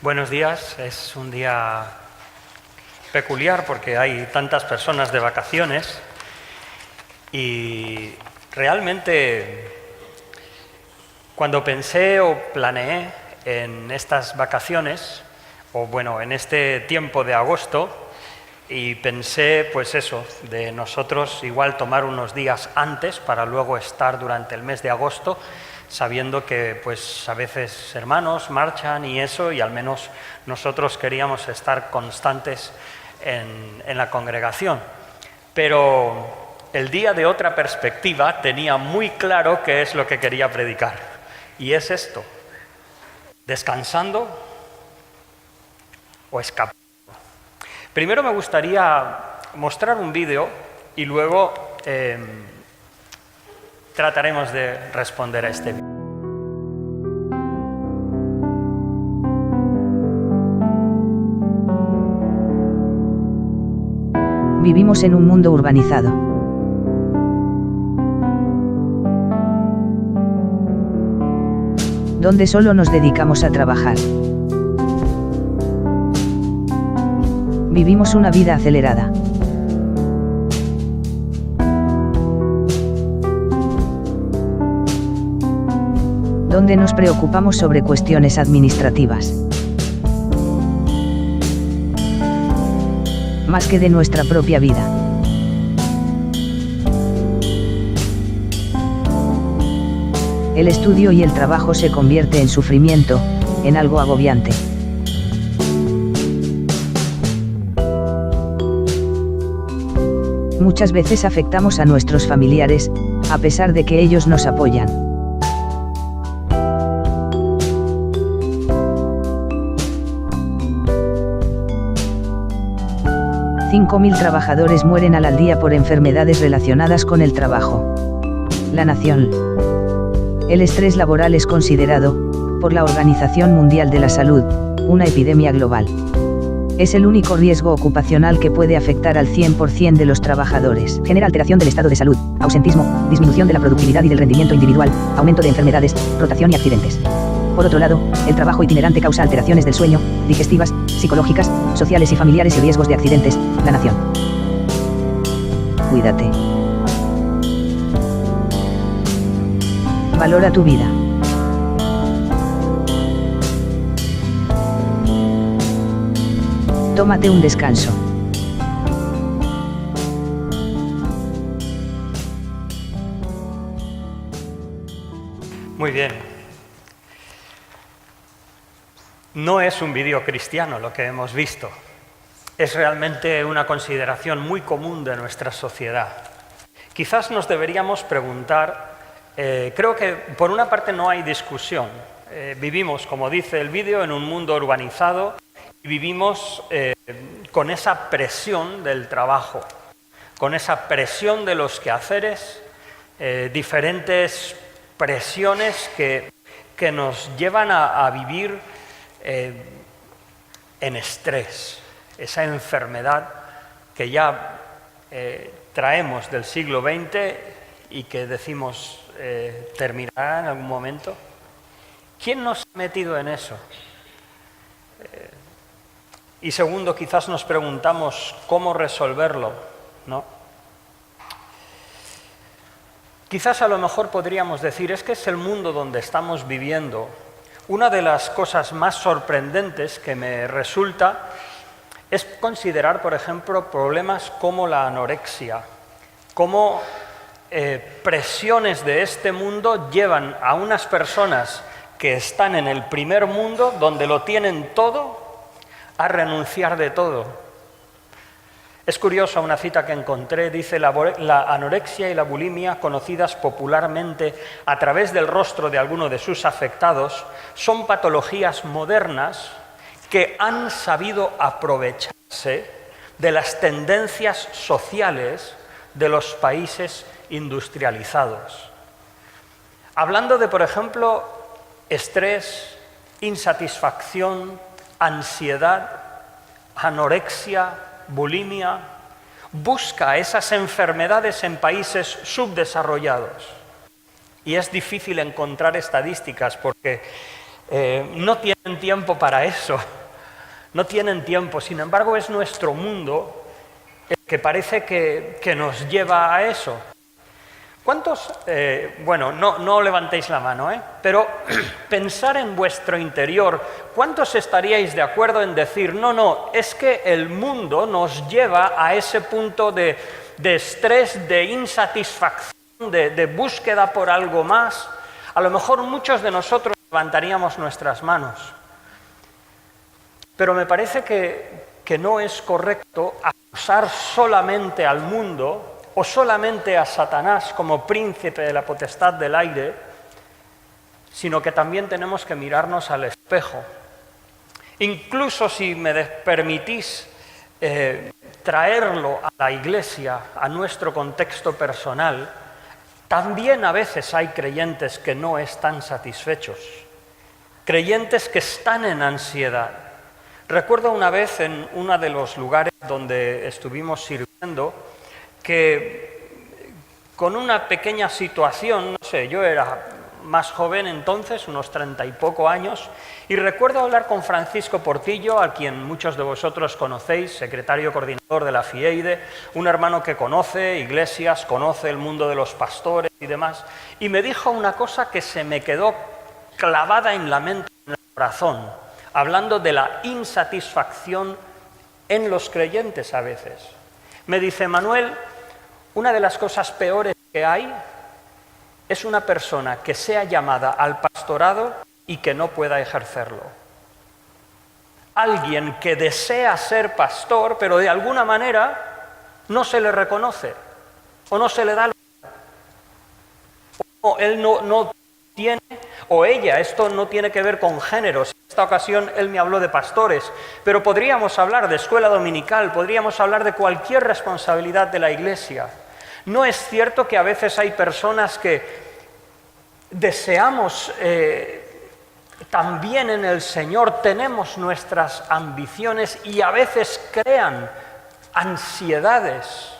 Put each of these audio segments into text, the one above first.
Buenos días, es un día peculiar porque hay tantas personas de vacaciones y realmente cuando pensé o planeé en estas vacaciones, o bueno, en este tiempo de agosto, y pensé pues eso, de nosotros igual tomar unos días antes para luego estar durante el mes de agosto, sabiendo que pues a veces hermanos marchan y eso, y al menos nosotros queríamos estar constantes en la congregación. Pero el día de otra perspectiva tenía muy claro qué es lo que quería predicar, y es esto: descansando o escapando. Primero me gustaría mostrar un vídeo y luego trataremos de responder a este vídeo. Vivimos en un mundo urbanizado. Donde solo nos dedicamos a trabajar. Vivimos una vida acelerada. Donde nos preocupamos sobre cuestiones administrativas. Más que de nuestra propia vida. El estudio y el trabajo se convierte en sufrimiento, en algo agobiante. Muchas veces afectamos a nuestros familiares, a pesar de que ellos nos apoyan. $5.000 trabajadores mueren al día por enfermedades relacionadas con el trabajo. La Nación. El estrés laboral es considerado, por la Organización Mundial de la Salud, una epidemia global. Es el único riesgo ocupacional que puede afectar al 100% de los trabajadores. Genera alteración del estado de salud, ausentismo, disminución de la productividad y del rendimiento individual, aumento de enfermedades, rotación y accidentes. Por otro lado, el trabajo itinerante causa alteraciones del sueño, digestivas, psicológicas, sociales y familiares y riesgos de accidentes. La Nación. Cuídate. Valora tu vida. Tómate un descanso. Muy bien. No es un vídeo cristiano lo que hemos visto. Es realmente una consideración muy común de nuestra sociedad. Quizás nos deberíamos preguntar, creo que por una parte no hay discusión. Vivimos, como dice el vídeo, en un mundo urbanizado y vivimos con esa presión del trabajo, con esa presión de los quehaceres, diferentes presiones que nos llevan a vivir en estrés, esa enfermedad que ya traemos del siglo XX y que decimos terminará en algún momento. ¿Quién nos ha metido en eso? Y segundo, quizás nos preguntamos cómo resolverlo, ¿no? Quizás a lo mejor podríamos decir, es que es el mundo donde estamos viviendo. Una de las cosas más sorprendentes que me resulta es considerar, por ejemplo, problemas como la anorexia, cómo presiones de este mundo llevan a unas personas que están en el primer mundo, donde lo tienen todo, a renunciar de todo. Es curiosa una cita que encontré, dice: la anorexia y la bulimia, conocidas popularmente a través del rostro de alguno de sus afectados, son patologías modernas que han sabido aprovecharse de las tendencias sociales de los países industrializados. Hablando de, por ejemplo, estrés, insatisfacción, ansiedad, anorexia, bulimia, busca esas enfermedades en países subdesarrollados. Y es difícil encontrar estadísticas porque no tienen tiempo para eso, no tienen tiempo. Sin embargo, es nuestro mundo el que parece que nos lleva a eso. ¿Cuántos, bueno, no levantéis la mano, pero pensar en vuestro interior, ¿cuántos estaríais de acuerdo en decir, no, es que el mundo nos lleva a ese punto de estrés, de insatisfacción, de búsqueda por algo más? A lo mejor muchos de nosotros levantaríamos nuestras manos, pero me parece que no es correcto acusar solamente al mundo o solamente a Satanás como príncipe de la potestad del aire, sino que también tenemos que mirarnos al espejo. Incluso si me permitís traerlo a la Iglesia, a nuestro contexto personal, también a veces hay creyentes que no están satisfechos, creyentes que están en ansiedad. Recuerdo una vez en uno de los lugares donde estuvimos sirviendo, que con una pequeña situación, no sé, yo era más joven entonces, unos 30 y poco años, y recuerdo hablar con Francisco Portillo, a quien muchos de vosotros conocéis, secretario coordinador de la FIEIDE, un hermano que conoce iglesias, conoce el mundo de los pastores y demás, y me dijo una cosa que se me quedó clavada en la mente, en el corazón, hablando de la insatisfacción en los creyentes a veces. Me dice, Manuel, una de las cosas peores que hay es una persona que sea llamada al pastorado y que no pueda ejercerlo. Alguien que desea ser pastor, pero de alguna manera no se le reconoce o no se le da. O él no tiene, o ella, esto no tiene que ver con géneros. En esta ocasión él me habló de pastores, pero podríamos hablar de escuela dominical, podríamos hablar de cualquier responsabilidad de la Iglesia. ¿No es cierto que a veces hay personas que deseamos también en el Señor, tenemos nuestras ambiciones y a veces crean ansiedades?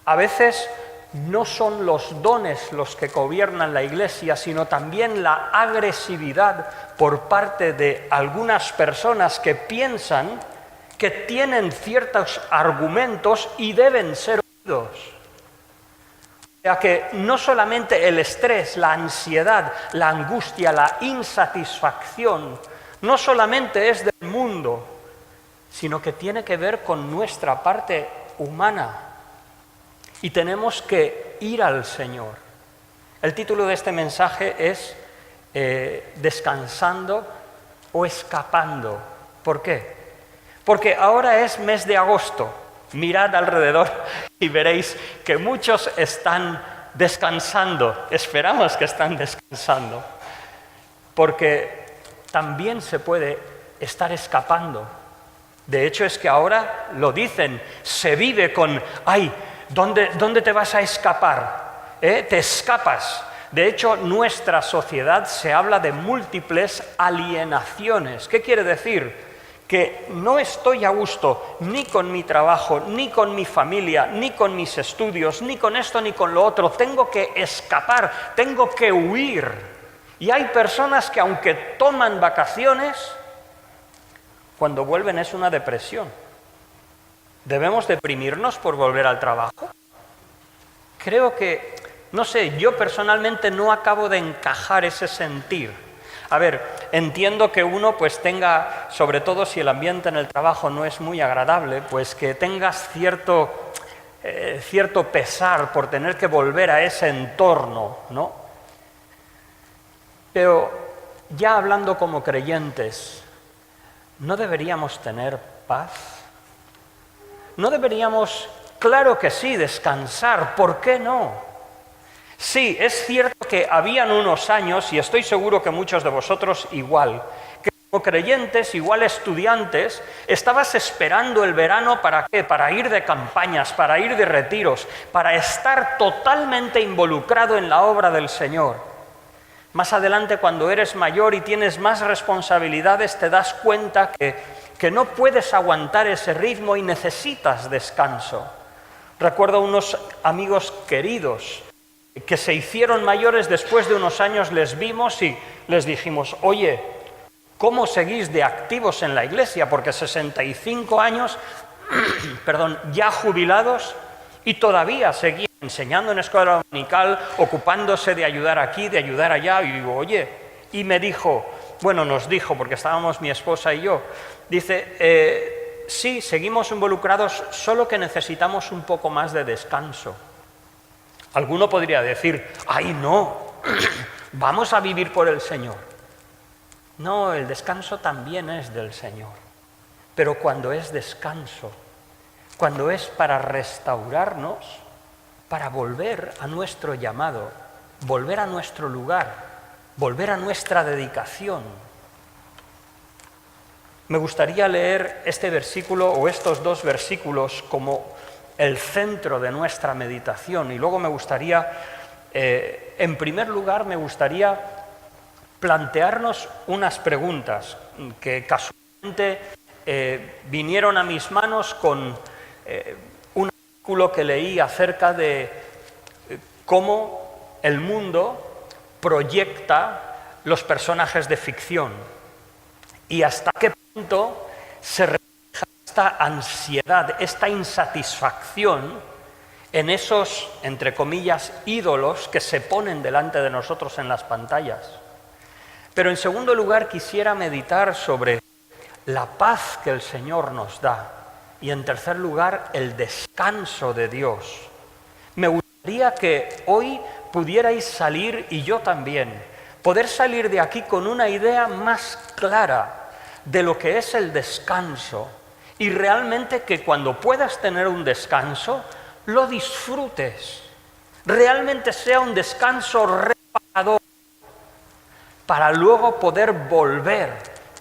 A veces no son los dones los que gobiernan la Iglesia, sino también la agresividad por parte de algunas personas que piensan que tienen ciertos argumentos y deben ser oídos. O sea que no solamente el estrés, la ansiedad, la angustia, la insatisfacción, no solamente es del mundo, sino que tiene que ver con nuestra parte humana. Y tenemos que ir al Señor. El título de este mensaje es Descansando o Escapando. ¿Por qué? Porque ahora es mes de agosto. Mirad alrededor y veréis que muchos están descansando. Esperamos que están descansando. Porque también se puede estar escapando. De hecho es que ahora lo dicen, se vive con, ¡ay! ¿Dónde te vas a escapar? Te escapas. De hecho, nuestra sociedad se habla de múltiples alienaciones. ¿Qué quiere decir? Que no estoy a gusto ni con mi trabajo, ni con mi familia, ni con mis estudios, ni con esto, ni con lo otro. Tengo que escapar, tengo que huir. Y hay personas que aunque toman vacaciones, cuando vuelven es una depresión. ¿Debemos deprimirnos por volver al trabajo? Creo que, no sé, yo personalmente no acabo de encajar ese sentir. A ver, entiendo que uno pues tenga, sobre todo si el ambiente en el trabajo no es muy agradable, pues que tengas cierto pesar por tener que volver a ese entorno, ¿no? Pero ya hablando como creyentes, ¿no deberíamos tener paz? ¿No deberíamos, claro que sí, descansar? ¿Por qué no? Sí, es cierto que habían unos años, y estoy seguro que muchos de vosotros igual, que como creyentes, igual estudiantes, estabas esperando el verano ¿para qué? Para ir de campañas, para ir de retiros, para estar totalmente involucrado en la obra del Señor. Más adelante, cuando eres mayor y tienes más responsabilidades, te das cuenta que no puedes aguantar ese ritmo y necesitas descanso. Recuerdo unos amigos queridos que se hicieron mayores, después de unos años les vimos y les dijimos, oye, ¿cómo seguís de activos en la iglesia? Porque 65 años, perdón, ya jubilados y todavía seguían enseñando en escuela dominical, ocupándose de ayudar aquí, de ayudar allá. Y digo, oye, y me dijo, bueno, nos dijo, porque estábamos mi esposa y yo, dice, sí, seguimos involucrados, solo que necesitamos un poco más de descanso. Alguno podría decir, ¡ay, no! Vamos a vivir por el Señor. No, el descanso también es del Señor. Pero cuando es descanso, cuando es para restaurarnos, para volver a nuestro llamado, volver a nuestro lugar, volver a nuestra dedicación. Me gustaría leer este versículo o estos dos versículos como el centro de nuestra meditación y luego me gustaría, en primer lugar, me gustaría plantearnos unas preguntas que casualmente vinieron a mis manos con un artículo que leí acerca de cómo el mundo proyecta los personajes de ficción y hasta qué punto se refleja esta ansiedad, esta insatisfacción en esos, entre comillas, ídolos que se ponen delante de nosotros en las pantallas. Pero en segundo lugar quisiera meditar sobre la paz que el Señor nos da y en tercer lugar el descanso de Dios. Me gustaría que hoy pudierais salir, y yo también, poder salir de aquí con una idea más clara de lo que es el descanso y realmente que cuando puedas tener un descanso lo disfrutes, realmente sea un descanso reparador para luego poder volver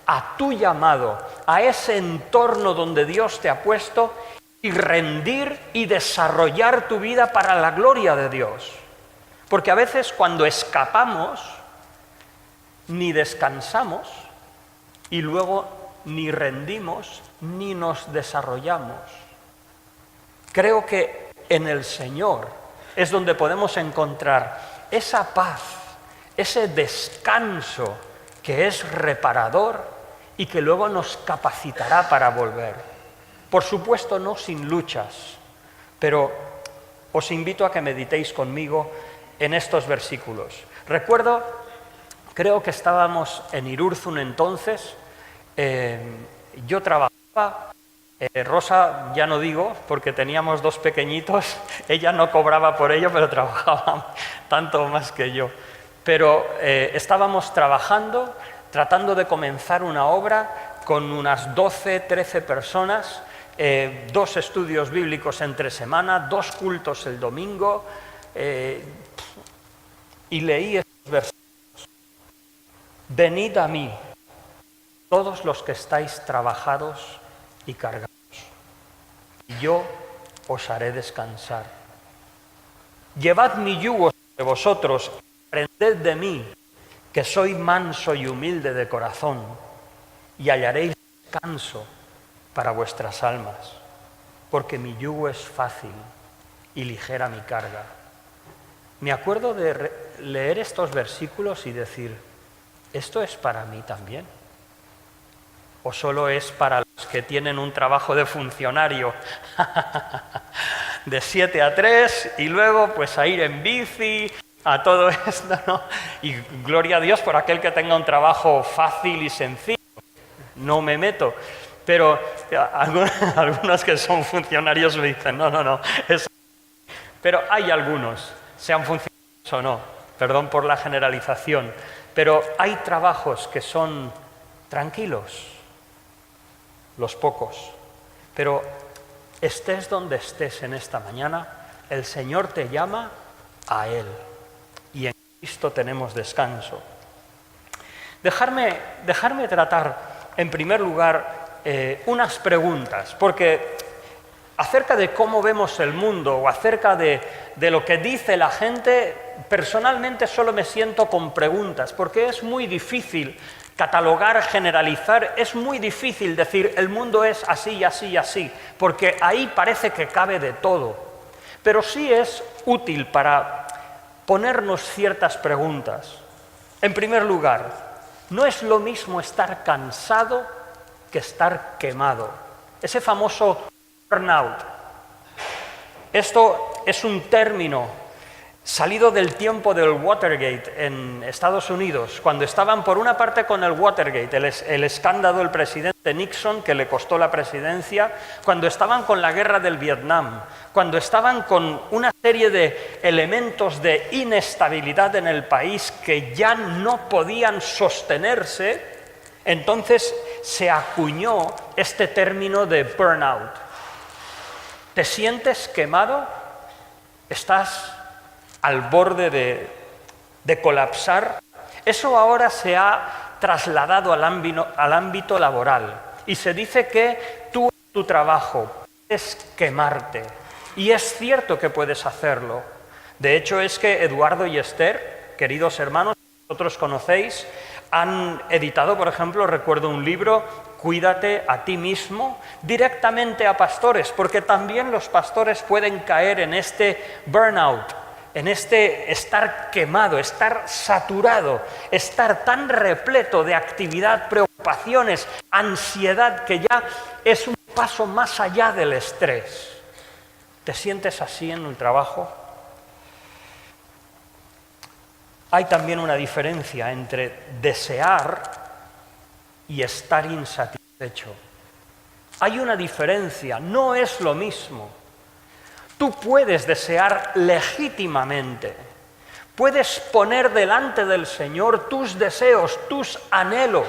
a tu llamado, a ese entorno donde Dios te ha puesto y rendir y desarrollar tu vida para la gloria de Dios. Porque a veces cuando escapamos, ni descansamos y luego ni rendimos ni nos desarrollamos. Creo que en el Señor es donde podemos encontrar esa paz, ese descanso que es reparador y que luego nos capacitará para volver. Por supuesto, no sin luchas, pero os invito a que meditéis conmigo en estos versículos. Recuerdo, creo que estábamos en Irurzun entonces, yo trabajaba, Rosa ya no digo, porque teníamos dos pequeñitos, ella no cobraba por ello, pero trabajaba tanto más que yo. Pero estábamos trabajando, tratando de comenzar una obra con unas 12, 13 personas, 2 estudios bíblicos entre semana, 2 cultos el domingo, y leí estos versículos. Venid a mí, todos los que estáis trabajados y cargados, y yo os haré descansar. Llevad mi yugo sobre vosotros, aprended de mí, que soy manso y humilde de corazón, y hallaréis descanso para vuestras almas, porque mi yugo es fácil y ligera mi carga. Me acuerdo de leer estos versículos y decir, ¿esto es para mí también? ¿O solo es para los que tienen un trabajo de funcionario de 7 a 3 y luego pues a ir en bici, a todo esto, ¿no? Y gloria a Dios por aquel que tenga un trabajo fácil y sencillo, no me meto. Pero algunos que son funcionarios me dicen, no, eso. Pero hay algunos, sean funcionarios o no, perdón por la generalización, pero hay trabajos que son tranquilos, los pocos, pero estés donde estés en esta mañana, el Señor te llama a Él y en Cristo tenemos descanso. Dejarme tratar en primer lugar unas preguntas, porque acerca de cómo vemos el mundo o acerca de lo que dice la gente, personalmente solo me siento con preguntas, porque es muy difícil catalogar, generalizar, es muy difícil decir el mundo es así y así y así, porque ahí parece que cabe de todo. Pero sí es útil para ponernos ciertas preguntas. En primer lugar, no es lo mismo estar cansado que estar quemado. Ese famoso burnout. Esto es un término salido del tiempo del Watergate en Estados Unidos, cuando estaban por una parte con el Watergate, el escándalo del presidente Nixon que le costó la presidencia, cuando estaban con la guerra del Vietnam, cuando estaban con una serie de elementos de inestabilidad en el país que ya no podían sostenerse, entonces se acuñó este término de burnout. ¿Te sientes quemado? ¿Estás al borde de colapsar? Eso ahora se ha trasladado al ámbito laboral y se dice que tú en tu trabajo puedes quemarte. Y es cierto que puedes hacerlo. De hecho, es que Eduardo y Esther, queridos hermanos, vosotros conocéis, han editado, por ejemplo, recuerdo un libro, Cuídate a ti mismo, directamente a pastores, porque también los pastores pueden caer en este burnout, en este estar quemado, estar saturado, estar tan repleto de actividad, preocupaciones, ansiedad, que ya es un paso más allá del estrés. ¿Te sientes así en el trabajo? Hay también una diferencia entre desear y estar insatisfecho. Hay una diferencia, no es lo mismo. Tú puedes desear legítimamente, puedes poner delante del Señor tus deseos, tus anhelos.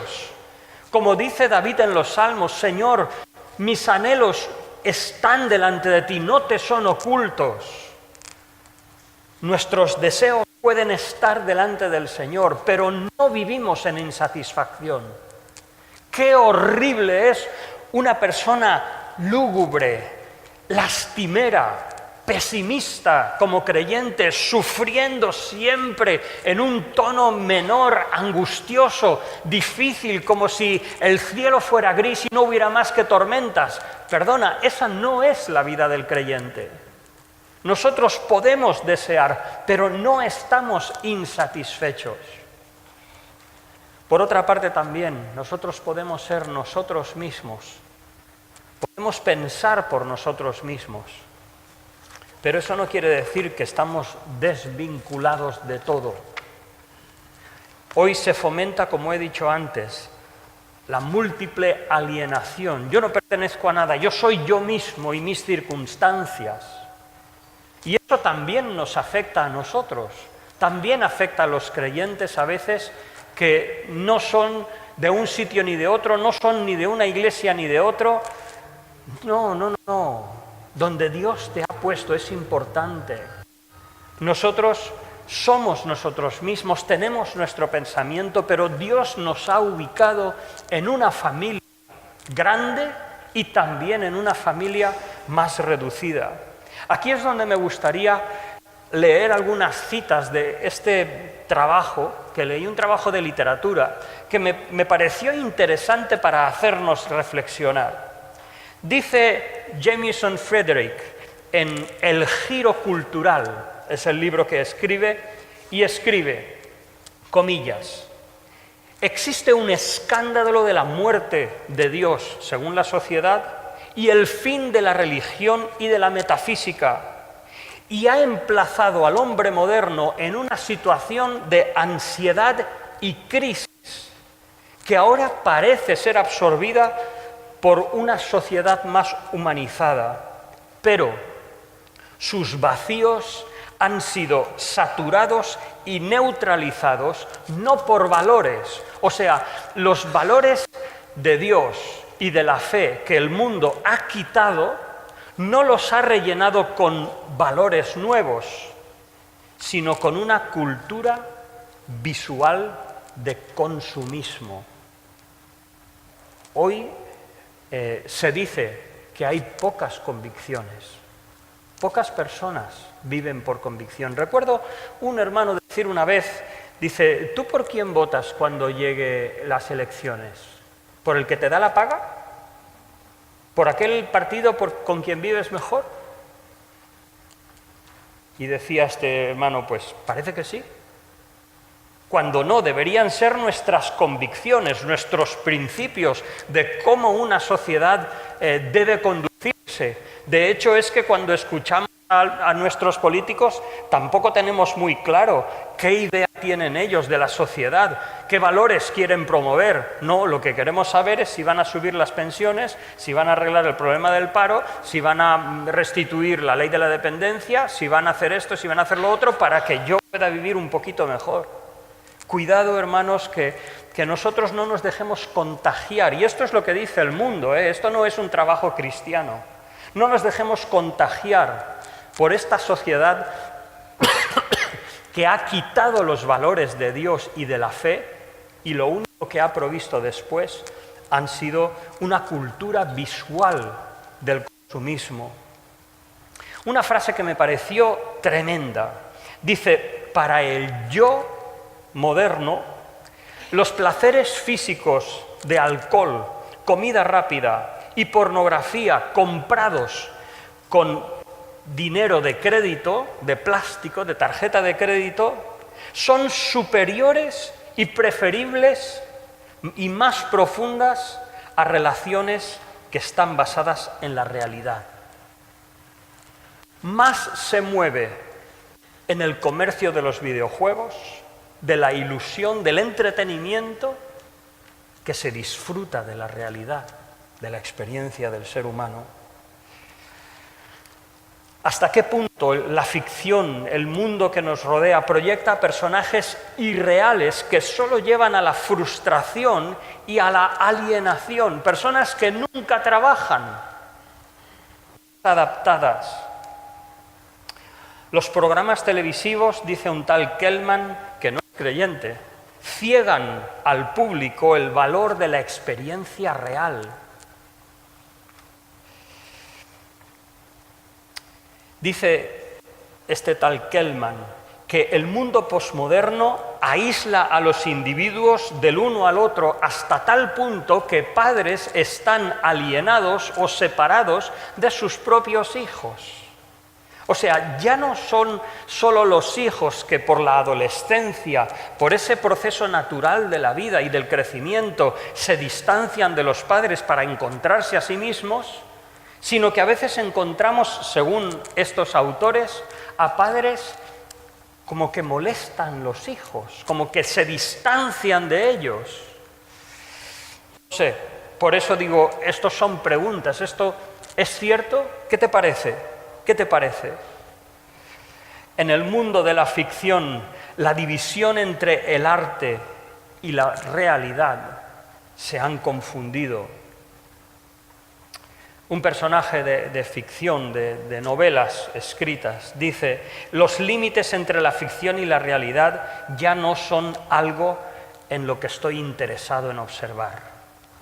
Como dice David en los Salmos, Señor, mis anhelos están delante de ti, no te son ocultos. Nuestros deseos pueden estar delante del Señor, pero no vivimos en insatisfacción. Qué horrible es una persona lúgubre, lastimera, pesimista como creyente, sufriendo siempre en un tono menor, angustioso, difícil, como si el cielo fuera gris y no hubiera más que tormentas. Perdona, esa no es la vida del creyente. Nosotros podemos desear, pero no estamos insatisfechos. Por otra parte también, nosotros podemos ser nosotros mismos. Podemos pensar por nosotros mismos. Pero eso no quiere decir que estamos desvinculados de todo. Hoy se fomenta, como he dicho antes, la múltiple alienación. Yo no pertenezco a nada, yo soy yo mismo y mis circunstancias. Y eso también nos afecta a nosotros. También afecta a los creyentes a veces que no son de un sitio ni de otro, no son ni de una iglesia ni de otro. No. Donde Dios te ha puesto es importante. Nosotros somos nosotros mismos, tenemos nuestro pensamiento, pero Dios nos ha ubicado en una familia grande y también en una familia más reducida. Aquí es donde me gustaría leer algunas citas de este trabajo, que leí un trabajo de literatura, que me pareció interesante para hacernos reflexionar. Dice Jameson Frederick en El giro cultural, es el libro que escribe, y escribe, comillas, existe un escándalo de la muerte de Dios, según la sociedad, y el fin de la religión y de la metafísica, y ha emplazado al hombre moderno en una situación de ansiedad y crisis, que ahora parece ser absorbida por una sociedad más humanizada, pero sus vacíos han sido saturados y neutralizados no por valores, o sea, los valores de Dios y de la fe que el mundo ha quitado, no los ha rellenado con valores nuevos, sino con una cultura visual de consumismo. Hoy se dice que hay pocas convicciones, pocas personas viven por convicción. Recuerdo un hermano decir una vez, dice, ¿tú por quién votas cuando lleguen las elecciones? ¿Por el que te da la paga? ¿Por aquel partido con quien vives mejor? Y decía este hermano, pues parece que sí. cuando no, deberían ser nuestras convicciones, nuestros principios de cómo una sociedad debe conducirse. De hecho, es que cuando escuchamos a nuestros políticos tampoco tenemos muy claro qué idea tienen ellos de la sociedad, qué valores quieren promover. No, lo que queremos saber es si van a subir las pensiones, si van a arreglar el problema del paro, si van a restituir la ley de la dependencia, si van a hacer esto, si van a hacer lo otro, para que yo pueda vivir un poquito mejor. Cuidado, hermanos, que nosotros no nos dejemos contagiar. Y esto es lo que dice el mundo, ¿eh? Esto no es un trabajo cristiano. No nos dejemos contagiar por esta sociedad que ha quitado los valores de Dios y de la fe, y lo único que ha provisto después han sido una cultura visual del consumismo. Una frase que me pareció tremenda. Dice, para el yo moderno, los placeres físicos de alcohol, comida rápida y pornografía comprados con dinero de crédito, de plástico, de tarjeta de crédito, son superiores y preferibles y más profundas a relaciones que están basadas en la realidad. Más se mueve en el comercio de los videojuegos, de la ilusión, del entretenimiento, que se disfruta de la realidad, de la experiencia del ser humano. ¿Hasta qué punto la ficción, el mundo que nos rodea, proyecta personajes irreales que solo llevan a la frustración y a la alienación? Personas que nunca trabajan, adaptadas. Los programas televisivos, dice un tal Kellman, que no es creyente, ciegan al público el valor de la experiencia real. Dice este tal Kellman que el mundo posmoderno aísla a los individuos del uno al otro hasta tal punto que padres están alienados o separados de sus propios hijos. O sea, ya no son solo los hijos que por la adolescencia, por ese proceso natural de la vida y del crecimiento, se distancian de los padres para encontrarse a sí mismos, sino que a veces encontramos, según estos autores, a padres como que molestan los hijos, como que se distancian de ellos. No sé, por eso digo, estos son preguntas, ¿esto es cierto? ¿Qué te parece? ¿Qué te parece? En el mundo de la ficción, la división entre el arte y la realidad se han confundido. Un personaje de ficción, de novelas escritas, dice, los límites entre la ficción y la realidad ya no son algo en lo que estoy interesado en observar.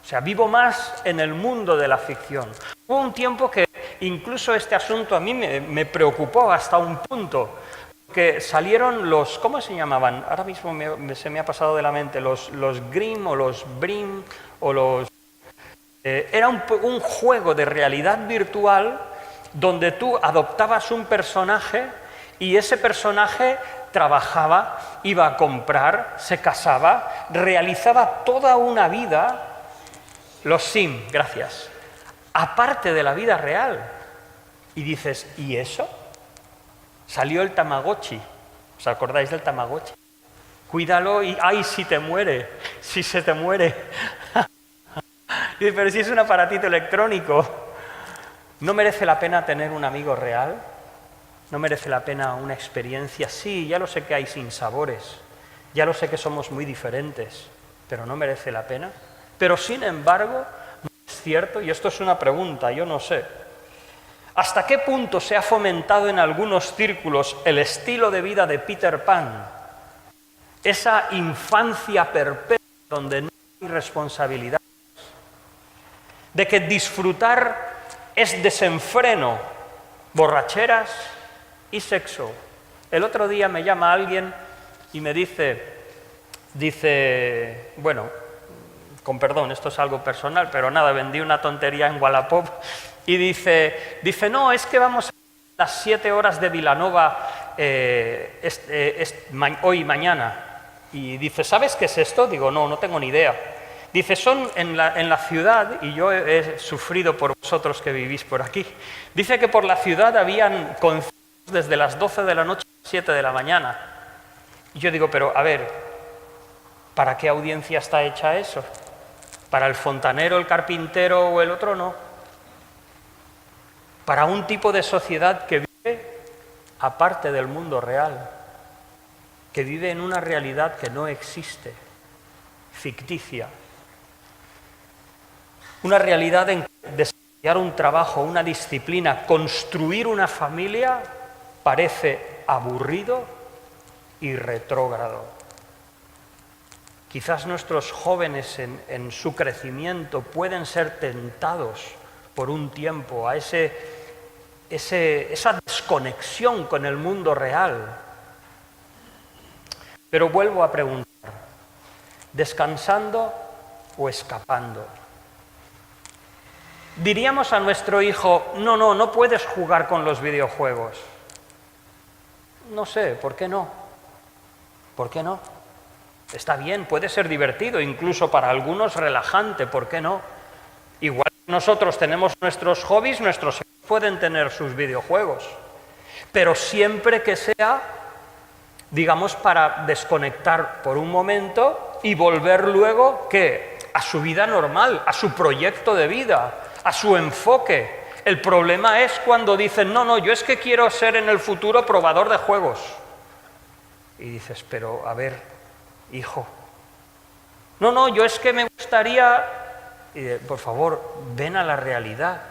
O sea, vivo más en el mundo de la ficción. Hubo un tiempo que incluso este asunto a mí me preocupó hasta un punto, que salieron los, ¿cómo se llamaban? Ahora mismo se me ha pasado de la mente, los Grimm o los Brim o los... Era un juego de realidad virtual donde tú adoptabas un personaje y ese personaje trabajaba, iba a comprar, se casaba, realizaba toda una vida, los Sim, gracias, aparte de la vida real. Y dices, ¿y eso? Salió el Tamagotchi. ¿Os acordáis del Tamagotchi? Cuídalo y ¡ay, si te muere! Si se te muere. Pero si es un aparatito electrónico, ¿no merece la pena tener un amigo real? ¿No merece la pena una experiencia? Sí, ya lo sé que hay sinsabores, ya lo sé que somos muy diferentes, pero ¿no merece la pena? Pero sin embargo, ¿no es cierto? Y esto es una pregunta, yo no sé. ¿Hasta qué punto se ha fomentado en algunos círculos el estilo de vida de Peter Pan? Esa infancia perpetua donde no hay responsabilidad. De que disfrutar es desenfreno, borracheras y sexo. El otro día me llama alguien y me dice, bueno, con perdón, esto es algo personal, pero nada, vendí una tontería en Wallapop y dice, no, es que vamos a las 7 horas de Vilanova hoy y mañana. Y dice, ¿sabes qué es esto? Digo, no, no tengo ni idea. Dice, son en la ciudad, y yo he sufrido por vosotros que vivís por aquí, dice que por la ciudad habían conciertos desde las 12 de la noche a las 7 de la mañana. Y yo digo, pero a ver, ¿para qué audiencia está hecha eso? ¿Para el fontanero, el carpintero o el otro? No. Para un tipo de sociedad que vive aparte del mundo real, que vive en una realidad que no existe, ficticia. Una realidad en que desarrollar un trabajo, una disciplina, construir una familia parece aburrido y retrógrado. Quizás nuestros jóvenes en su crecimiento pueden ser tentados por un tiempo a esa desconexión con el mundo real. Pero vuelvo a preguntar, ¿descansando o escapando? Diríamos a nuestro hijo, no puedes jugar con los videojuegos. No sé, ¿por qué no? ¿Por qué no? Está bien, puede ser divertido, incluso para algunos relajante, ¿por qué no? Igual que nosotros tenemos nuestros hobbies, nuestros hijos pueden tener sus videojuegos, pero siempre que sea, digamos, para desconectar por un momento y volver luego, ¿qué? A su vida normal, a su proyecto de vida, a su enfoque. El problema es cuando dicen, no, yo es que quiero ser en el futuro probador de juegos. Y dices, pero a ver, hijo, no, yo es que me gustaría... Y por favor, ven a la realidad.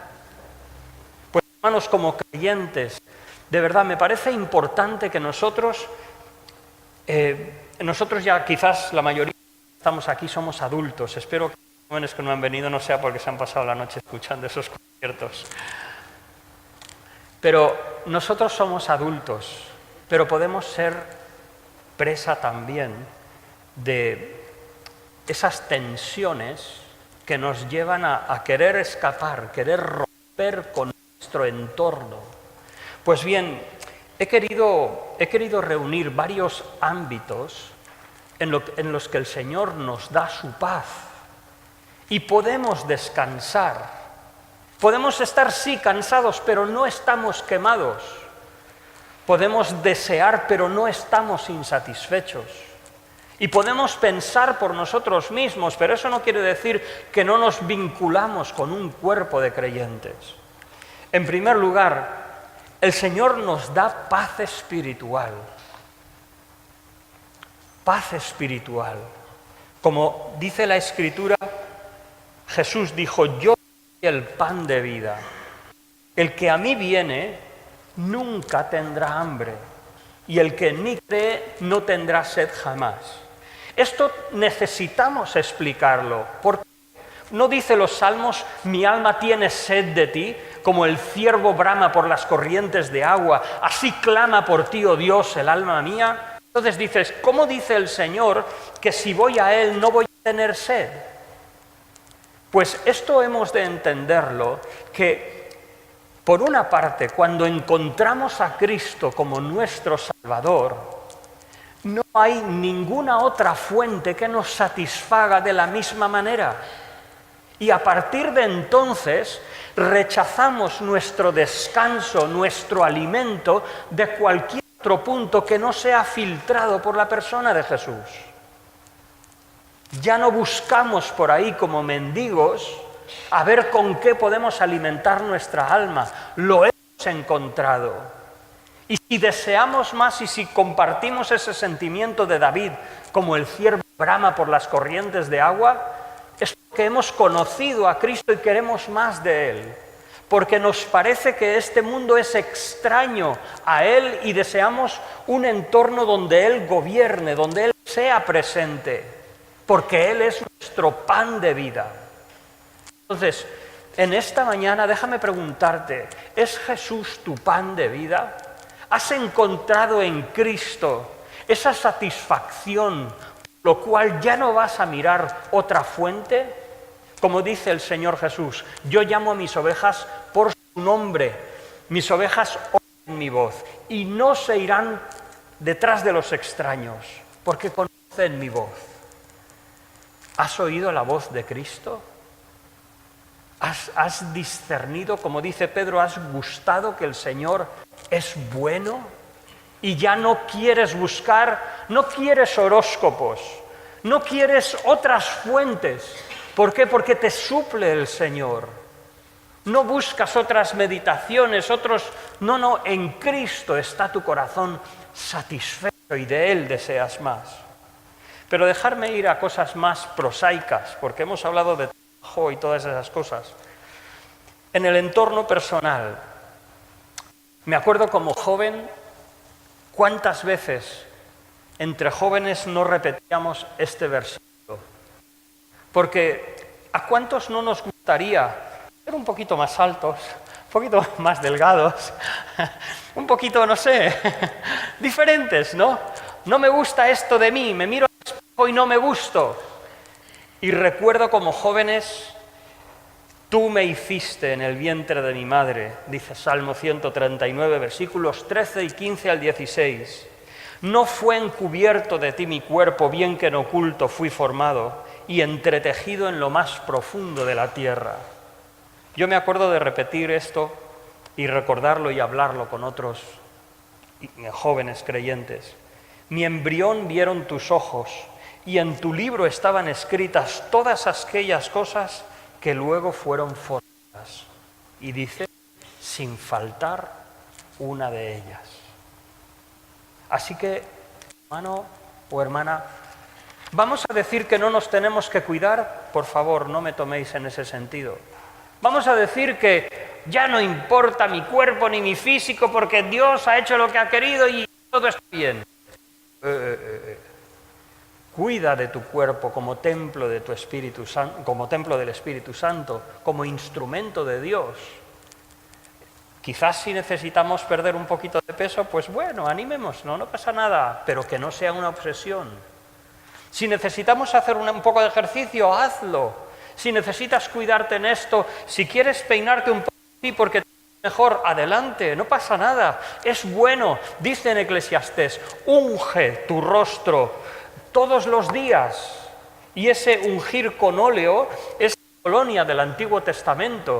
Pues hermanos, como creyentes, de verdad me parece importante que nosotros ya quizás la mayoría que estamos aquí somos adultos. Espero que los jóvenes que no han venido no sea porque se han pasado la noche escuchando esos conciertos. Pero nosotros somos adultos, pero podemos ser presa también de esas tensiones que nos llevan a querer escapar, querer romper con nuestro entorno. Pues bien, he querido reunir varios ámbitos en los que el Señor nos da su paz y podemos descansar. Podemos estar, sí, cansados, pero no estamos quemados. Podemos desear, pero no estamos insatisfechos. Y podemos pensar por nosotros mismos, pero eso no quiere decir que no nos vinculamos con un cuerpo de creyentes. En primer lugar, el Señor nos da paz espiritual. Paz espiritual. Como dice la Escritura, Jesús dijo, yo soy el pan de vida. El que a mí viene nunca tendrá hambre, y el que en mí cree no tendrá sed jamás. Esto necesitamos explicarlo, porque no dice los salmos, mi alma tiene sed de ti, como el ciervo brama por las corrientes de agua, así clama por ti, oh Dios, el alma mía. Entonces dices, ¿cómo dice el Señor que si voy a Él no voy a tener sed? Pues esto hemos de entenderlo, que por una parte, cuando encontramos a Cristo como nuestro Salvador, no hay ninguna otra fuente que nos satisfaga de la misma manera. Y a partir de entonces rechazamos nuestro descanso, nuestro alimento de cualquier otro punto que no sea filtrado por la persona de Jesús. Ya no buscamos por ahí como mendigos a ver con qué podemos alimentar nuestra alma. Lo hemos encontrado. Y si deseamos más y si compartimos ese sentimiento de David, como el ciervo brama por las corrientes de agua, es porque hemos conocido a Cristo y queremos más de Él. Porque nos parece que este mundo es extraño a Él y deseamos un entorno donde Él gobierne, donde Él sea presente. Porque Él es nuestro pan de vida. Entonces, en esta mañana déjame preguntarte, ¿es Jesús tu pan de vida? ¿Has encontrado en Cristo esa satisfacción, lo cual ya no vas a mirar otra fuente? Como dice el Señor Jesús, yo llamo a mis ovejas por su nombre, mis ovejas oyen mi voz y no se irán detrás de los extraños, porque conocen en mi voz. ¿Has oído la voz de Cristo? ¿Has discernido, como dice Pedro, has gustado que el Señor es bueno? Y ya no quieres buscar, no quieres horóscopos, no quieres otras fuentes. ¿Por qué? Porque te suple el Señor. No buscas otras meditaciones, No, en Cristo está tu corazón satisfecho y de Él deseas más. Pero dejarme ir a cosas más prosaicas, porque hemos hablado de trabajo y todas esas cosas. En el entorno personal, me acuerdo como joven, cuántas veces entre jóvenes no repetíamos este versículo. Porque ¿a cuántos no nos gustaría ser un poquito más altos, un poquito más delgados, un poquito, no sé, diferentes, ¿no? No me gusta esto de mí, me miro al espejo y no me gusto. Y recuerdo como jóvenes, tú me hiciste en el vientre de mi madre, dice Salmo 139, versículos 13 y 15 al 16. No fue encubierto de ti mi cuerpo, bien que en oculto fui formado y entretejido en lo más profundo de la tierra. Yo me acuerdo de repetir esto y recordarlo y hablarlo con otros jóvenes creyentes. Mi embrión vieron tus ojos y en tu libro estaban escritas todas aquellas cosas que luego fueron formadas. Y dice, sin faltar una de ellas. Así que, hermano o hermana, ¿vamos a decir que no nos tenemos que cuidar? Por favor, no me toméis en ese sentido. Vamos a decir que ya no importa mi cuerpo ni mi físico porque Dios ha hecho lo que ha querido y todo está bien. Cuida de tu cuerpo como templo de tu Espíritu Santo, como templo del Espíritu Santo, como instrumento de Dios. Quizás si necesitamos perder un poquito de peso, pues bueno, animémonos, no pasa nada, pero que no sea una obsesión. Si necesitamos hacer un poco de ejercicio, hazlo. Si necesitas cuidarte en esto, si quieres peinarte un poco porque te mejor, adelante, no pasa nada, es bueno. Dice en Eclesiastés, unge tu rostro todos los días. Y ese ungir con óleo es la colonia del Antiguo Testamento.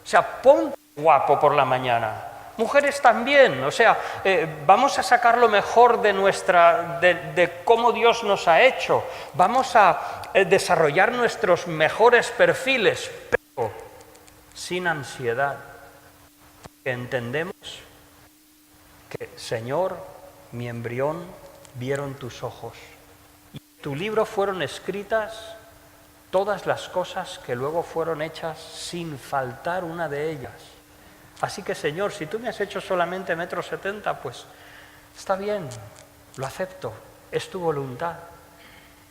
O sea, ponte guapo por la mañana. Mujeres también, o sea, vamos a sacar lo mejor de cómo Dios nos ha hecho. Vamos a desarrollar nuestros mejores perfiles, pero sin ansiedad. Porque entendemos que, Señor, mi embrión vieron tus ojos. Y en tu libro fueron escritas todas las cosas que luego fueron hechas sin faltar una de ellas. Así que, Señor, si tú me has hecho solamente 1,70 m, pues está bien, lo acepto, es tu voluntad.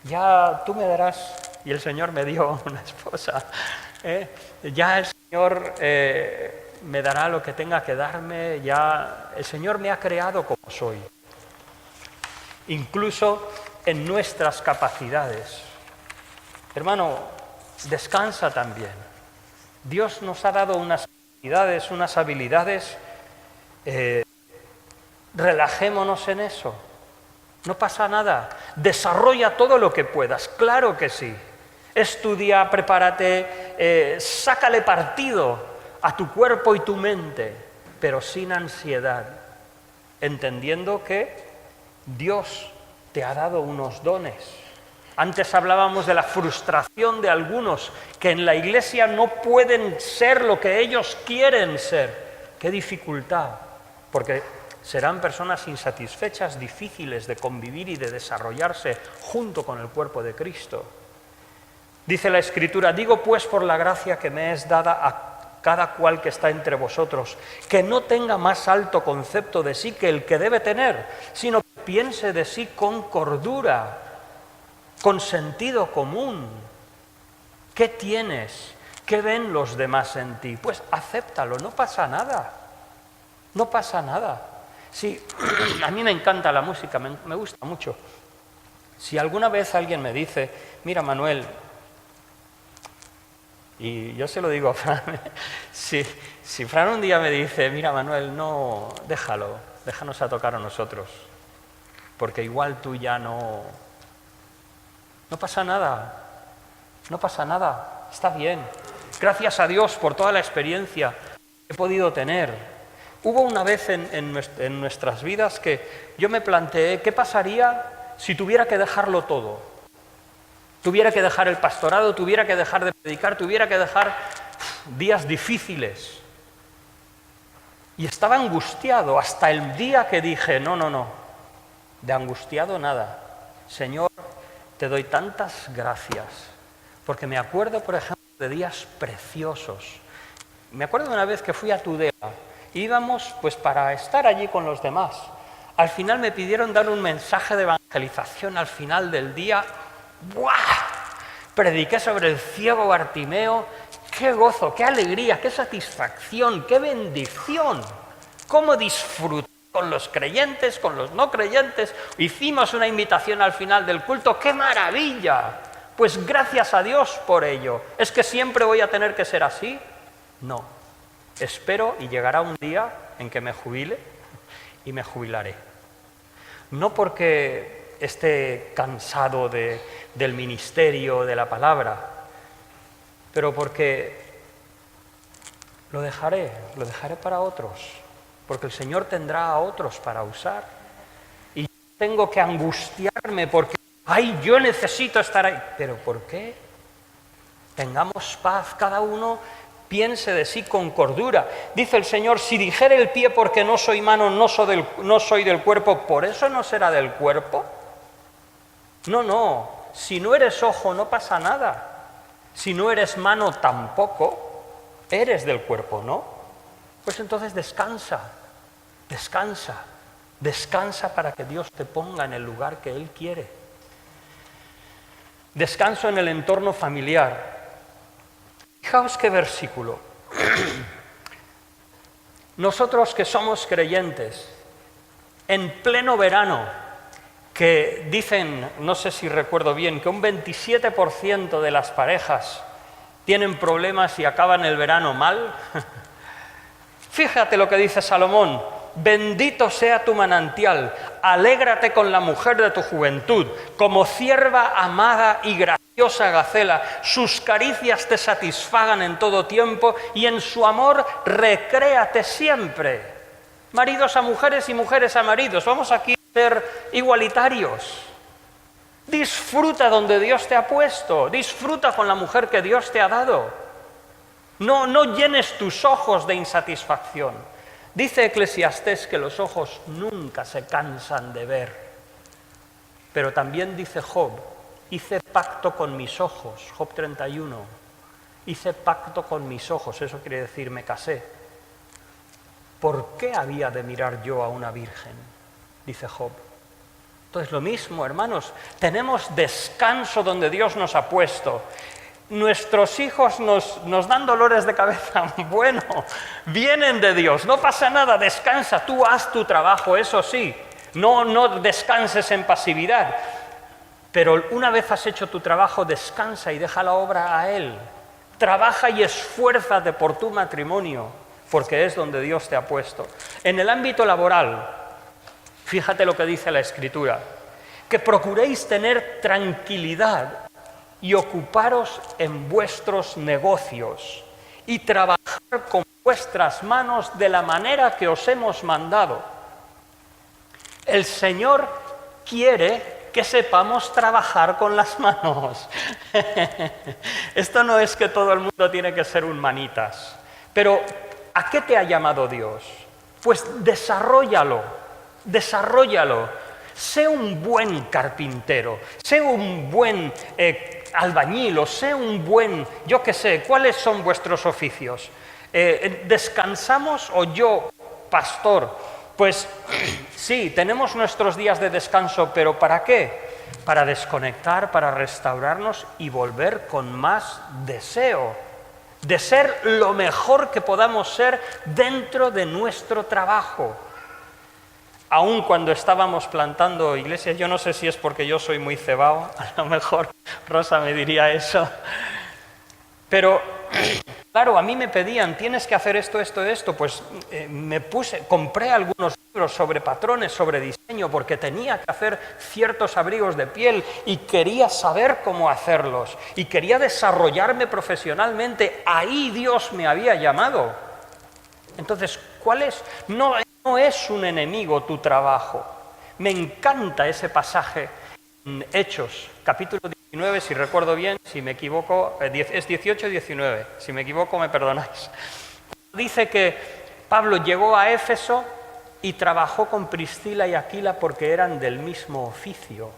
Ya tú me darás, y el Señor me dio una esposa, ya el Señor me dará lo que tenga que darme, ya el Señor me ha creado como soy. Incluso en nuestras capacidades. Hermano, descansa también. Dios nos ha dado unas habilidades, relajémonos en eso, no pasa nada, desarrolla todo lo que puedas, claro que sí, estudia, prepárate, sácale partido a tu cuerpo y tu mente, pero sin ansiedad, entendiendo que Dios te ha dado unos dones. Antes hablábamos de la frustración de algunos que en la iglesia no pueden ser lo que ellos quieren ser. ¡Qué dificultad! Porque serán personas insatisfechas, difíciles de convivir y de desarrollarse junto con el cuerpo de Cristo. Dice la Escritura, digo pues por la gracia que me es dada a cada cual que está entre vosotros, que no tenga más alto concepto de sí que el que debe tener, sino que piense de sí con cordura, con sentido común. ¿Qué tienes? ¿Qué ven los demás en ti? Pues acéptalo, no pasa nada. No pasa nada. Sí, a mí me encanta la música, me gusta mucho. Si alguna vez alguien me dice, mira Manuel, y yo se lo digo a Fran, si Fran un día me dice, mira Manuel, no, déjanos a tocar a nosotros, porque igual tú ya no No pasa nada, no pasa nada, está bien. Gracias a Dios por toda la experiencia que he podido tener. Hubo una vez en nuestras vidas que yo me planteé qué pasaría si tuviera que dejarlo todo. Tuviera que dejar el pastorado, tuviera que dejar de predicar, tuviera que dejar días difíciles. Y estaba angustiado hasta el día que dije, no, de angustiado nada. Señor, te doy tantas gracias, porque me acuerdo, por ejemplo, de días preciosos. Me acuerdo de una vez que fui a Tudela, íbamos pues para estar allí con los demás. Al final me pidieron dar un mensaje de evangelización al final del día. ¡Buah! Prediqué sobre el ciego Bartimeo. ¡Qué gozo, qué alegría, qué satisfacción, qué bendición! ¡Cómo disfruté con los creyentes, con los no creyentes! Hicimos una invitación al final del culto. ¡Qué maravilla! Pues gracias a Dios por ello. ¿Es que siempre voy a tener que ser así? No. Espero y llegará un día en que me jubile y me jubilaré. No porque esté cansado del ministerio, de la palabra, pero porque lo dejaré para otros, porque el Señor tendrá a otros para usar. Y yo tengo que angustiarme porque, ¡ay, yo necesito estar ahí! ¿Pero por qué? Tengamos paz, cada uno piense de sí con cordura. Dice el Señor, si dijere el pie porque no soy mano, no soy del cuerpo, ¿por eso no será del cuerpo? No, si no eres ojo no pasa nada. Si no eres mano tampoco, eres del cuerpo, ¿no? Pues entonces descansa para que Dios te ponga en el lugar que Él quiere. Descanso en el entorno familiar. Fijaos qué versículo. Nosotros que somos creyentes, en pleno verano, que dicen, no sé si recuerdo bien, que un 27% de las parejas tienen problemas y acaban el verano mal. Fíjate lo que dice Salomón: bendito sea tu manantial, alégrate con la mujer de tu juventud, como cierva amada y graciosa gacela, sus caricias te satisfagan en todo tiempo y en su amor recréate siempre. Maridos a mujeres y mujeres a maridos, vamos aquí a ser igualitarios. Disfruta donde Dios te ha puesto, disfruta con la mujer que Dios te ha dado. No llenes tus ojos de insatisfacción. Dice Eclesiastés que los ojos nunca se cansan de ver. Pero también dice Job, hice pacto con mis ojos, Job 31. Hice pacto con mis ojos, eso quiere decir me casé. ¿Por qué había de mirar yo a una virgen? Dice Job. Entonces lo mismo, hermanos, tenemos descanso donde Dios nos ha puesto. Nuestros hijos nos dan dolores de cabeza, bueno, vienen de Dios, no pasa nada, descansa, tú haz tu trabajo, eso sí, no descanses en pasividad, pero una vez has hecho tu trabajo, descansa y deja la obra a Él. Trabaja y esfuérzate por tu matrimonio, porque es donde Dios te ha puesto. En el ámbito laboral, fíjate lo que dice la Escritura, que procuréis tener tranquilidad y ocuparos en vuestros negocios y trabajar con vuestras manos de la manera que os hemos mandado. El Señor quiere que sepamos trabajar con las manos. Esto no es que todo el mundo tiene que ser un manitas, pero ¿a qué te ha llamado Dios? Pues desarróllalo. Sé un buen carpintero, sé un buen albañil, o sé un buen, yo qué sé, ¿cuáles son vuestros oficios? ¿Descansamos o yo, pastor? Pues sí, tenemos nuestros días de descanso, pero ¿para qué? Para desconectar, para restaurarnos y volver con más deseo de ser lo mejor que podamos ser dentro de nuestro trabajo. Aún cuando estábamos plantando iglesias, yo no sé si es porque yo soy muy cebao, a lo mejor Rosa me diría eso, pero el claro, a mí me pedían, tienes que hacer esto, pues compré algunos libros sobre patrones, sobre diseño, porque tenía que hacer ciertos abrigos de piel y quería saber cómo hacerlos y quería desarrollarme profesionalmente. Ahí Dios me había llamado. Entonces, ¿cuál es? No es un enemigo tu trabajo. Me encanta ese pasaje en Hechos, capítulo 19, si recuerdo bien, si me equivoco, es 18-19, si me equivoco me perdonáis. Dice que Pablo llegó a Éfeso y trabajó con Priscila y Aquila porque eran del mismo oficio.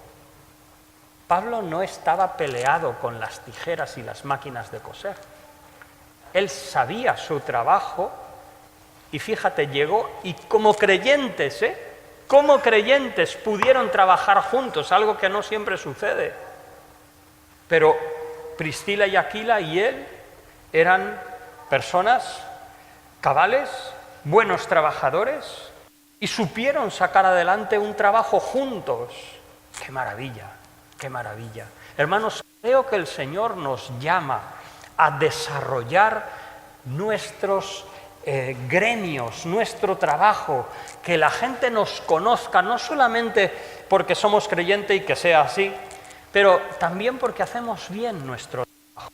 Pablo no estaba peleado con las tijeras y las máquinas de coser. Él sabía su trabajo y fíjate, llegó y como creyentes, como creyentes pudieron trabajar juntos, algo que no siempre sucede. Pero Priscila y Aquila y él eran personas cabales, buenos trabajadores, y supieron sacar adelante un trabajo juntos. ¡Qué maravilla! ¡Qué maravilla! Hermanos, creo que el Señor nos llama a desarrollar nuestros gremios, nuestro trabajo, que la gente nos conozca, no solamente porque somos creyentes y que sea así, pero también porque hacemos bien nuestro trabajo,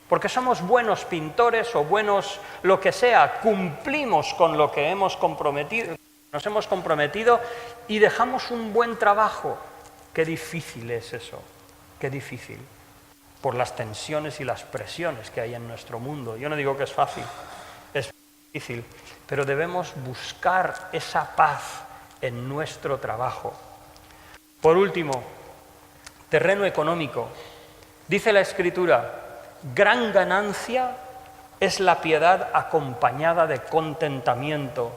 porque somos buenos pintores o buenos lo que sea, cumplimos con lo que hemos comprometido, nos hemos comprometido y dejamos un buen trabajo. Qué difícil es eso, qué difícil, por las tensiones y las presiones que hay en nuestro mundo. Yo no digo que es fácil, es difícil, pero debemos buscar esa paz en nuestro trabajo. Por último, terreno económico. Dice la Escritura, gran ganancia es la piedad acompañada de contentamiento,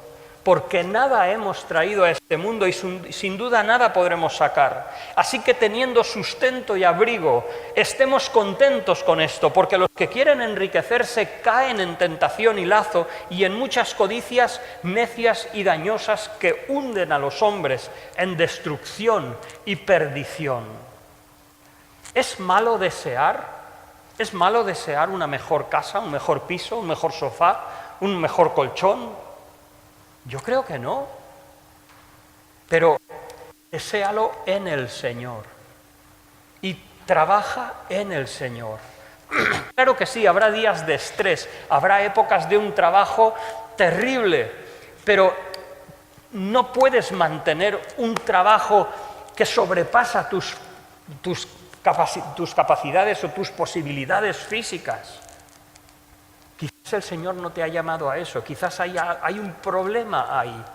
porque nada hemos traído a este mundo y sin duda nada podremos sacar. Así que teniendo sustento y abrigo, estemos contentos con esto, porque los que quieren enriquecerse caen en tentación y lazo y en muchas codicias necias y dañosas que hunden a los hombres en destrucción y perdición. ¿Es malo desear? ¿Es malo desear una mejor casa, un mejor piso, un mejor sofá, un mejor colchón? Yo creo que no. Pero deséalo en el Señor y trabaja en el Señor. Claro que sí, habrá días de estrés, habrá épocas de un trabajo terrible, pero no puedes mantener un trabajo que sobrepasa tus capacidades o tus posibilidades físicas. Quizás el Señor no te ha llamado a eso, quizás hay un problema ahí,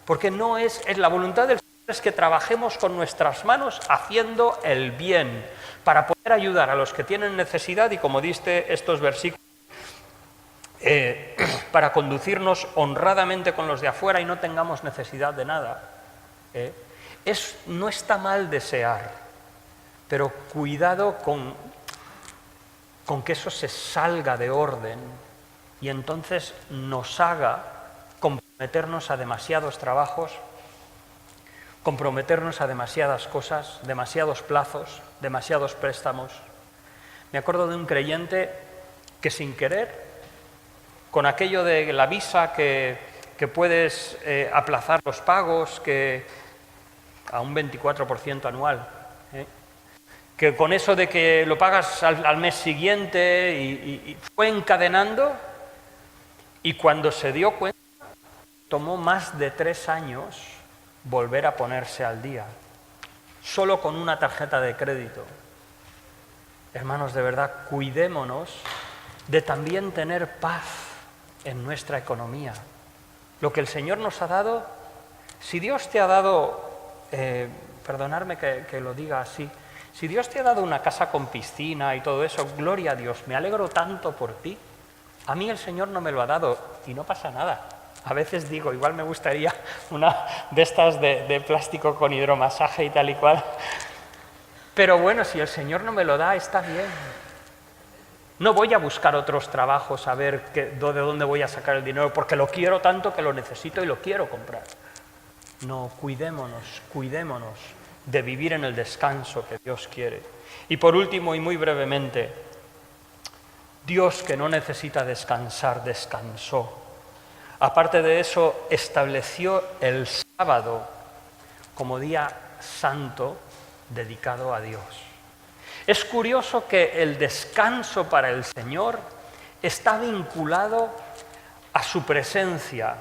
porque no es la voluntad del Señor es que trabajemos con nuestras manos haciendo el bien, para poder ayudar a los que tienen necesidad y, como diste estos versículos, para conducirnos honradamente con los de afuera y no tengamos necesidad de nada. No está mal desear, pero cuidado con que eso se salga de orden y entonces nos haga comprometernos a demasiados trabajos, comprometernos a demasiadas cosas, demasiados plazos, demasiados préstamos. Me acuerdo de un creyente que sin querer, con aquello de la visa que puedes aplazar los pagos a un 24% anual, que con eso de que lo pagas al mes siguiente y fue encadenando, y cuando se dio cuenta tomó más de 3 años volver a ponerse al día, solo con una tarjeta de crédito. Hermanos, de verdad, cuidémonos de también tener paz en nuestra economía. Lo que el Señor nos ha dado, si Dios te ha dado, perdonadme que lo diga así, si Dios te ha dado una casa con piscina y todo eso, gloria a Dios, me alegro tanto por ti. A mí el Señor no me lo ha dado y no pasa nada. A veces digo, igual me gustaría una de estas de plástico con hidromasaje y tal y cual. Pero bueno, si el Señor no me lo da, está bien. No voy a buscar otros trabajos a ver de dónde voy a sacar el dinero, porque lo quiero tanto que lo necesito y lo quiero comprar. No, cuidémonos de vivir en el descanso que Dios quiere. Y por último, y muy brevemente, Dios, que no necesita descansar, descansó. Aparte de eso, estableció el sábado como día santo dedicado a Dios. Es curioso que el descanso para el Señor está vinculado a su presencia,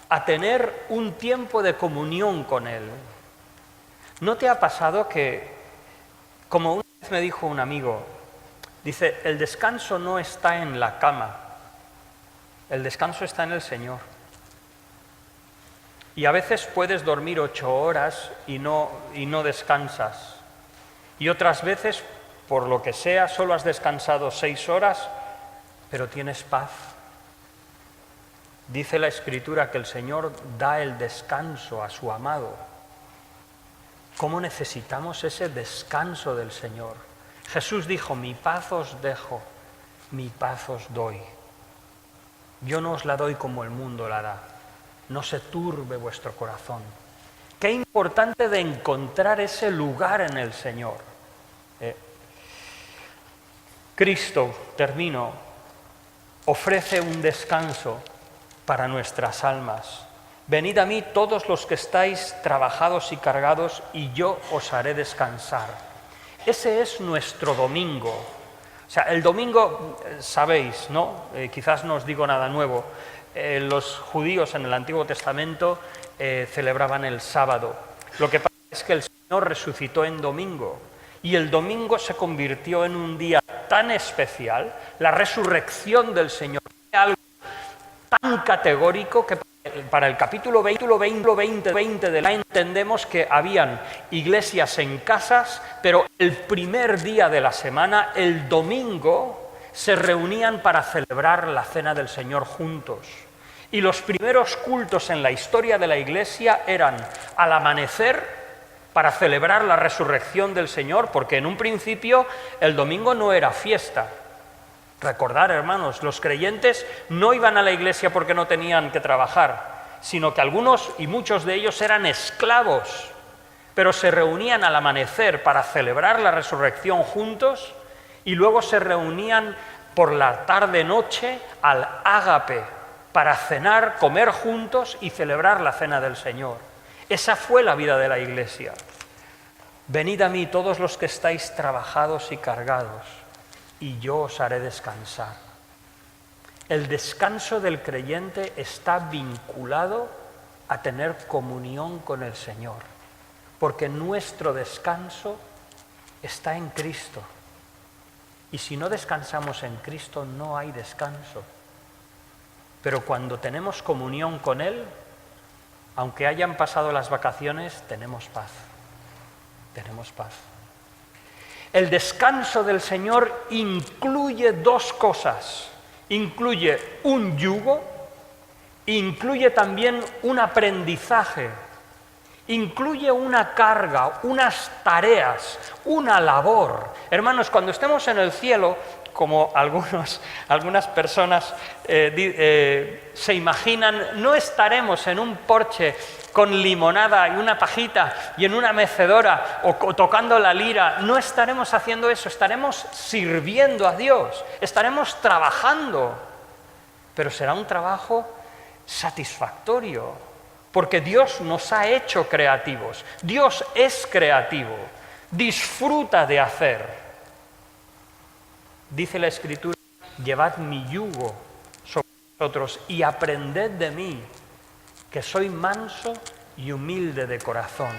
a tener un tiempo de comunión con Él. ¿No te ha pasado que, como una vez me dijo un amigo, dice, el descanso no está en la cama, el descanso está en el Señor? Y a veces puedes dormir 8 horas y no descansas. Y otras veces, por lo que sea, solo has descansado 6 horas, pero tienes paz. Dice la Escritura que el Señor da el descanso a su amado. ¿Cómo necesitamos ese descanso del Señor? Jesús dijo, mi paz os dejo, mi paz os doy. Yo no os la doy como el mundo la da. No se turbe vuestro corazón. Qué importante de encontrar ese lugar en el Señor. Cristo, termino, ofrece un descanso para nuestras almas. Venid a mí todos los que estáis trabajados y cargados, y yo os haré descansar. Ese es nuestro domingo. O sea, el domingo, sabéis, ¿no? Quizás no os digo nada nuevo. Los judíos en el Antiguo Testamento celebraban el sábado. Lo que pasa es que el Señor resucitó en domingo y el domingo se convirtió en un día tan especial, la resurrección del Señor, algo tan categórico que para el capítulo 20 de la entendemos que habían iglesias en casas, pero el primer día de la semana, el domingo, se reunían para celebrar la cena del Señor juntos. Y los primeros cultos en la historia de la Iglesia eran al amanecer para celebrar la resurrección del Señor, porque en un principio el domingo no era fiesta. Recordad, hermanos, los creyentes no iban a la iglesia porque no tenían que trabajar, sino que algunos y muchos de ellos eran esclavos, pero se reunían al amanecer para celebrar la resurrección juntos y luego se reunían por la tarde-noche al ágape para cenar, comer juntos y celebrar la cena del Señor. Esa fue la vida de la Iglesia. Venid a mí todos los que estáis trabajados y cargados, y yo os haré descansar. El descanso del creyente está vinculado a tener comunión con el Señor, porque nuestro descanso está en Cristo. Y si no descansamos en Cristo, no hay descanso. Pero cuando tenemos comunión con Él, aunque hayan pasado las vacaciones, tenemos paz. Tenemos paz. El descanso del Señor incluye dos cosas. Incluye un yugo, incluye también un aprendizaje, incluye una carga, unas tareas, una labor. Hermanos, cuando estemos en el cielo, como algunas personas se imaginan, no estaremos en un porche con limonada y una pajita y en una mecedora o tocando la lira. No estaremos haciendo eso, estaremos sirviendo a Dios, estaremos trabajando, pero será un trabajo satisfactorio, porque Dios nos ha hecho creativos. Dios es creativo, disfruta de hacer. Dice la Escritura, llevad mi yugo sobre vosotros y aprended de mí, que soy manso y humilde de corazón.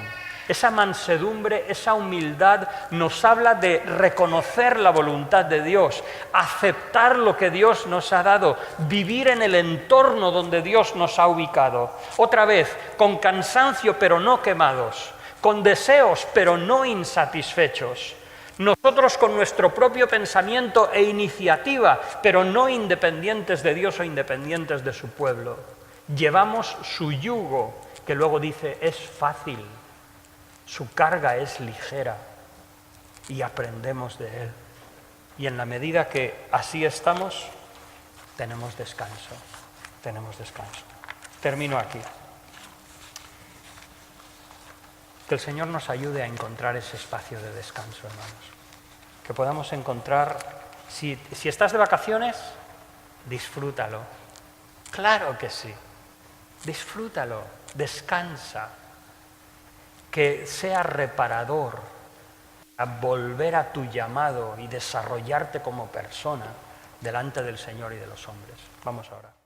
Esa mansedumbre, esa humildad nos habla de reconocer la voluntad de Dios, aceptar lo que Dios nos ha dado, vivir en el entorno donde Dios nos ha ubicado. Otra vez, con cansancio pero no quemados, con deseos pero no insatisfechos. Nosotros con nuestro propio pensamiento e iniciativa, pero no independientes de Dios o independientes de su pueblo. Llevamos su yugo, que luego dice es fácil, su carga es ligera y aprendemos de Él. Y en la medida que así estamos, tenemos descanso, tenemos descanso. Termino aquí. Que el Señor nos ayude a encontrar ese espacio de descanso, hermanos. Que podamos encontrar Si estás de vacaciones, disfrútalo. Claro que sí. Disfrútalo, descansa. Que sea reparador a volver a tu llamado y desarrollarte como persona delante del Señor y de los hombres. Vamos ahora.